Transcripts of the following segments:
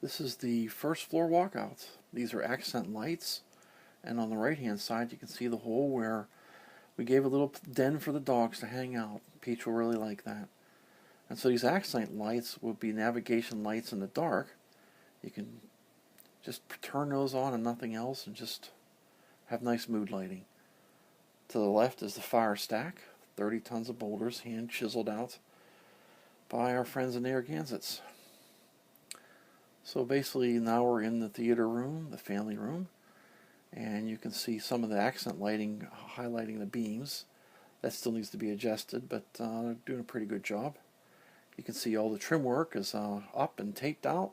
This is the first floor walkout. These are accent lights, and on the right hand side you can see the hole where we gave a little den for the dogs to hang out. Peach will really like that. And so these accent lights will be navigation lights in the dark. You can just turn those on and nothing else and just have nice mood lighting. To the left is the fire stack, 30 tons of boulders hand chiseled out by our friends in Narragansetts. So basically now we're in the theater room, the family room, and you can see some of the accent lighting highlighting the beams. That still needs to be adjusted, but they're doing a pretty good job. You can see all the trim work is up and taped out.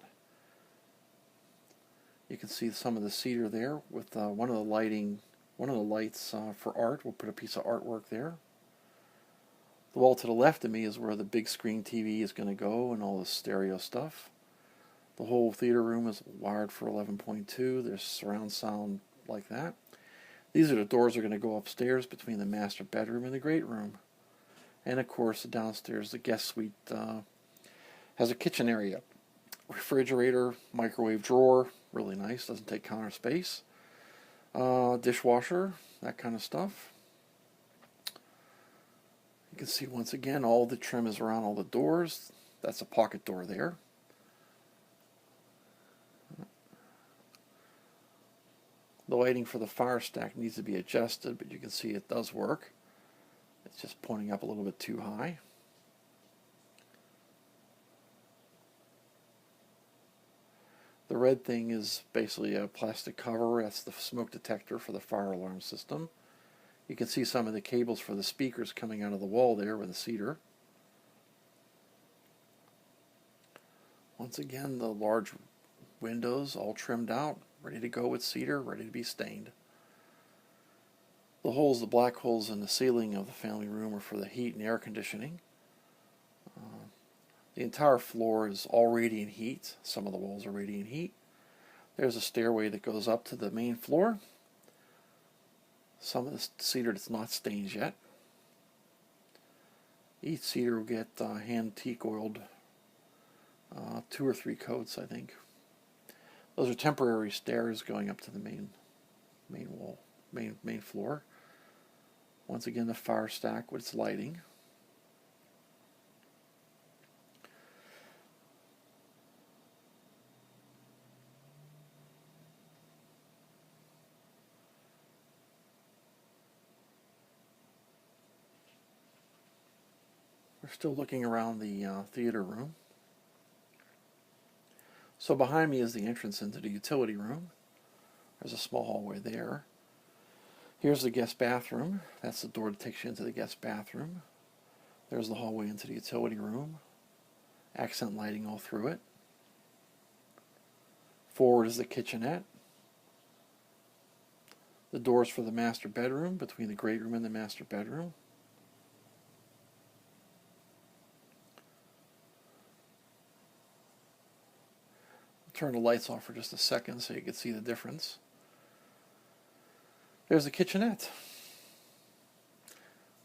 You can see some of the cedar there with one of the lights for art. We'll put a piece of artwork there. The wall to the left of me is where the big screen TV is going to go and all the stereo stuff. The whole theater room is wired for 11.2. There's surround sound like that. These are the doors that are going to go upstairs between the master bedroom and the great room. And of course, downstairs, the guest suite has a kitchen area. Refrigerator, microwave drawer, really nice, doesn't take counter space. Dishwasher, that kind of stuff. You can see once again all the trim is around all the doors. That's a pocket door there. The lighting for the fire stack needs to be adjusted, but you can see it does work. It's just pointing up a little bit too high. The red thing is basically a plastic cover. That's the smoke detector for the fire alarm system. You can see some of the cables for the speakers coming out of the wall there with the cedar. Once again, the large windows all trimmed out, ready to go with cedar, ready to be stained. The holes, the black holes in the ceiling of the family room are for the heat and air conditioning. The entire floor is all radiant heat. Some of the walls are radiant heat. There's a stairway that goes up to the main floor. Some of the cedar that's not stained yet. Each cedar will get hand teak oiled 2 or 3 coats, I think. Those are temporary stairs going up to the main wall, main floor. Once again, the fire stack with its lighting. We're still looking around the theater room. So behind me is the entrance into the utility room. There's a small hallway there. Here's the guest bathroom. That's the door that takes you into the guest bathroom. There's the hallway into the utility room. Accent lighting all through it. Forward is the kitchenette. The doors for the master bedroom, between the great room and the master bedroom. Turn the lights off for just a second so you can see the difference. There's the kitchenette.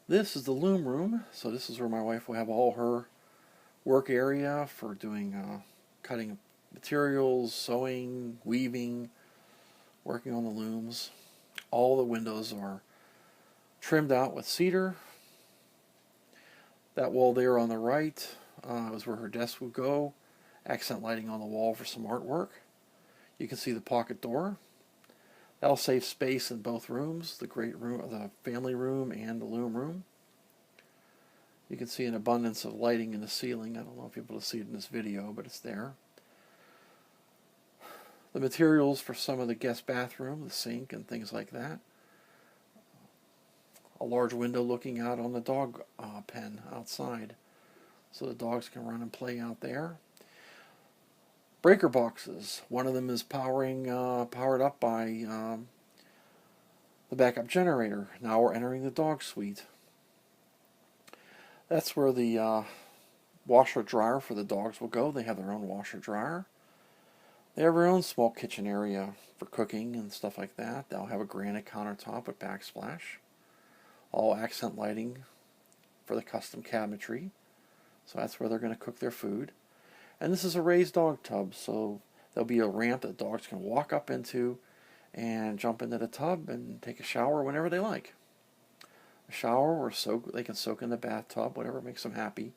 This is the loom room, so this is where my wife will have all her work area for doing cutting materials, sewing, weaving, working on the looms. All the windows are trimmed out with cedar. That wall there on the right is where her desk would go. Accent lighting on the wall for some artwork. You can see the pocket door. That'll save space in both rooms, the great room, the family room, and the loom room. You can see an abundance of lighting in the ceiling. I don't know if you'll be able to see it in this video, but it's there. The materials for some of the guest bathroom, the sink and things like that. A large window looking out on the dog pen outside, so the dogs can run and play out there. Breaker boxes. One of them is powered up by the backup generator. Now we're entering the dog suite. That's where the washer dryer for the dogs will go. They have their own washer dryer. They have their own small kitchen area for cooking and stuff like that. They'll have a granite countertop with backsplash. All accent lighting for the custom cabinetry. So that's where they're going to cook their food. And this is a raised dog tub, so There'll be a ramp that dogs can walk up into and jump into the tub and take a shower whenever they like. A shower or soak, they can soak in the bathtub, whatever makes them happy.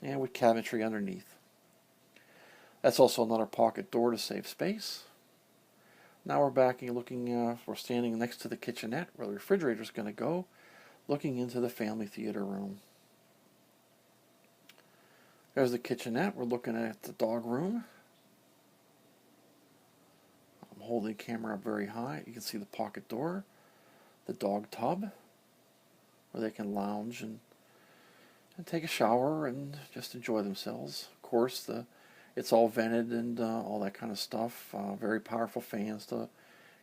And with cabinetry underneath. That's also another pocket door to save space. Now we're back and we're standing next to the kitchenette where the refrigerator is going to go, looking into the family theater room. There's the kitchenette. We're looking at the dog room. I'm holding the camera up very high. You can see the pocket door, the dog tub, where they can lounge and take a shower and just enjoy themselves. Of course, it's all vented and all that kind of stuff. Very powerful fans to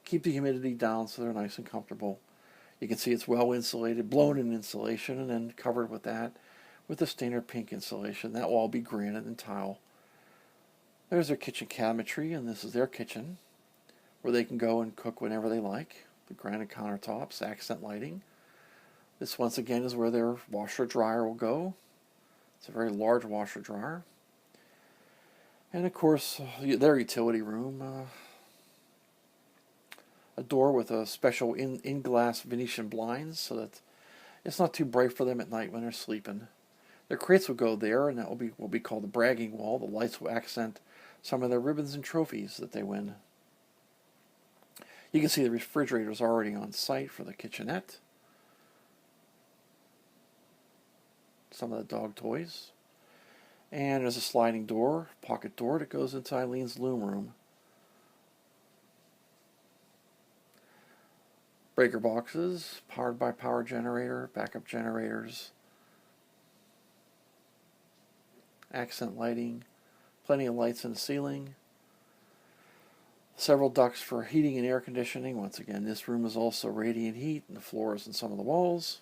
keep the humidity down so they're nice and comfortable. You can see it's well insulated, blown in insulation, and then covered with that with the standard pink insulation. That will all be granite and tile. There's their kitchen cabinetry, and this is their kitchen where they can go and cook whenever they like. The granite countertops, accent lighting. This once again is where their washer dryer will go. It's a very large washer dryer. And of course, their utility room, a door with a special in-glass Venetian blinds so that it's not too bright for them at night when they're sleeping. Their crates will go there, and that will be what we call the bragging wall. The lights will accent some of their ribbons and trophies that they win. You can see the refrigerator is already on site for the kitchenette. Some of the dog toys. And there's a sliding door, pocket door that goes into Eileen's loom room. Breaker boxes, powered by power generator, backup generators, accent lighting, plenty of lights in the ceiling, several ducts for heating and air conditioning. Once again, this room is also radiant heat in the floors and some of the walls.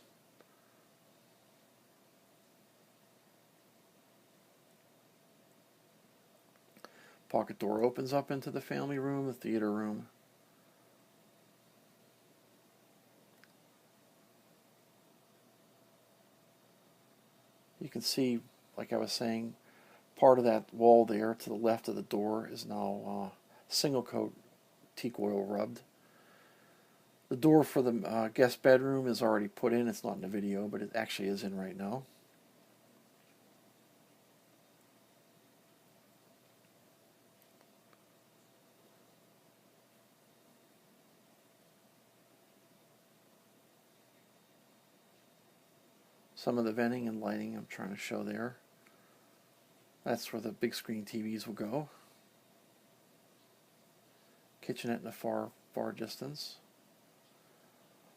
Pocket door opens up into the family room, the theater room. You can see, like I was saying, part of that wall there to the left of the door is now single coat teak oil rubbed. The door for the guest bedroom is already put in. It's not in the video, but it actually is in right now. Some of the venting and lighting I'm trying to show there. That's where the big screen TVs will go. Kitchenette in the far distance.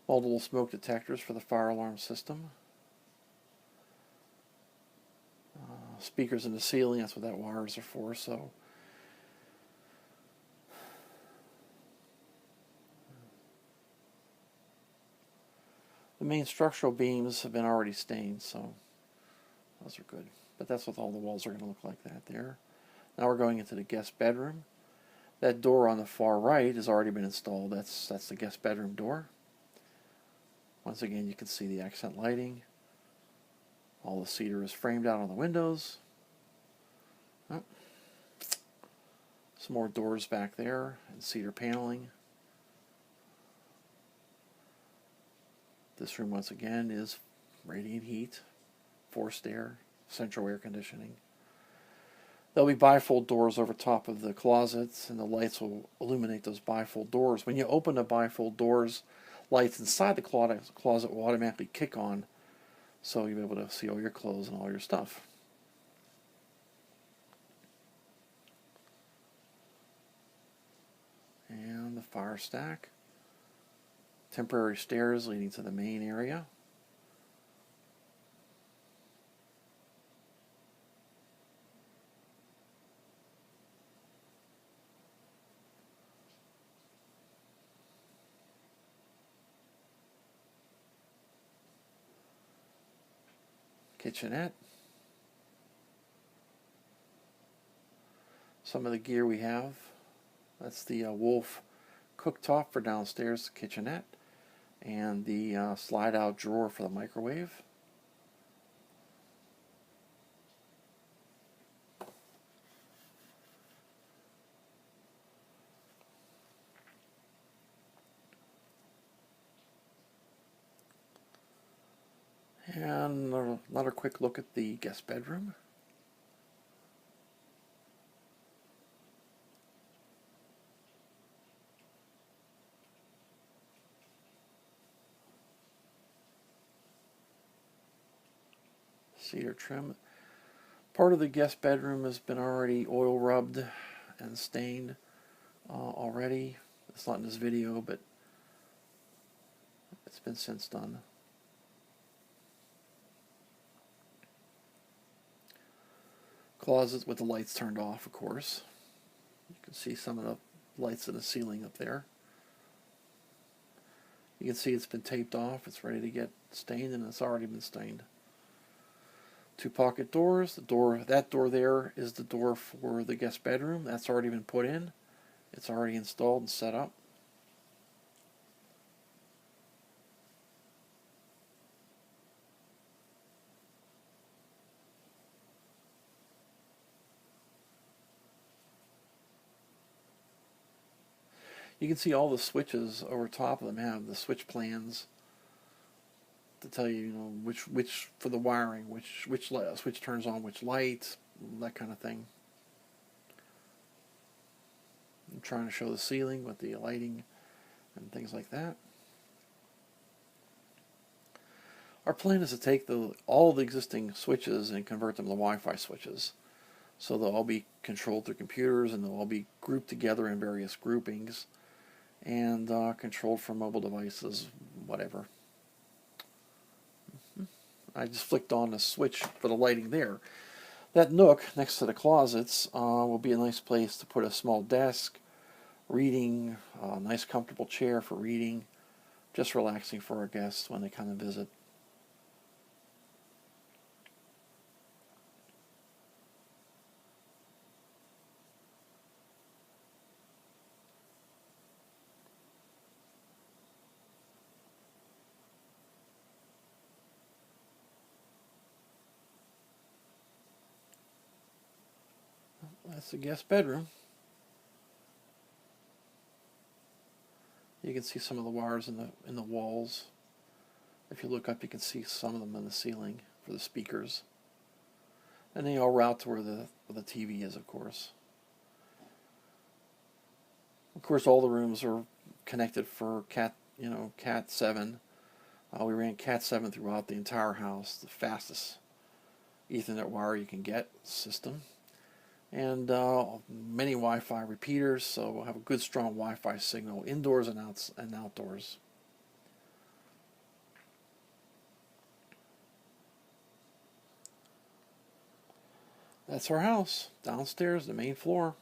Multiple smoke detectors for the fire alarm system. Speakers in the ceiling, that's what that wires are for. So the main structural beams have been already stained, so those are good. But that's what all the walls are going to look like that there. Now we're going into the guest bedroom. That door on the far right has already been installed. That's the guest bedroom door. Once again, you can see the accent lighting. All the cedar is framed out on the windows. Oh. Some more doors back there and cedar paneling. This room, once again, is radiant heat, forced air, central air conditioning. There'll be bifold doors over top of the closets, and the lights will illuminate those bifold doors. When you open the bifold doors, lights inside the closet will automatically kick on, so you'll be able to see all your clothes and all your stuff. And the fire stack. Temporary stairs leading to the main area. Kitchenette. Some of the gear we have. That's the Wolf cooktop for downstairs, the kitchenette, and the slide-out drawer for the microwave. And another quick look at the guest bedroom. Cedar trim. Part of the guest bedroom has been already oil rubbed and stained already. It's not in this video, but it's been since done. Closet with the lights turned off, of course. You can see some of the lights in the ceiling up there. You can see it's been taped off. It's ready to get stained, and it's already been stained. 2 pocket doors. That door there is the door for the guest bedroom. That's already been put in. It's already installed and set up. You can see all the switches over top of them have the switch plans to tell you, which for the wiring, which switch turns on which light, that kind of thing. I'm trying to show the ceiling with the lighting and things like that. Our plan is to take all the existing switches and convert them to Wi-Fi switches. So they'll all be controlled through computers, and they'll all be grouped together in various groupings and controlled from mobile devices, whatever. I just flicked on the switch for the lighting there. That nook next to the closets will be a nice place to put a small desk, reading, a nice comfortable chair for reading, just relaxing for our guests when they come and visit. That's the guest bedroom. You can see some of the wires in the walls. If you look up, you can see some of them in the ceiling for the speakers. And they all route to where the TV is, of course. Of course, all the rooms are connected for Cat 7. We ran Cat 7 throughout the entire house, the fastest Ethernet wire you can get system. And many Wi-Fi repeaters, so we'll have a good strong Wi-Fi signal indoors and outdoors. That's our house downstairs, the main floor.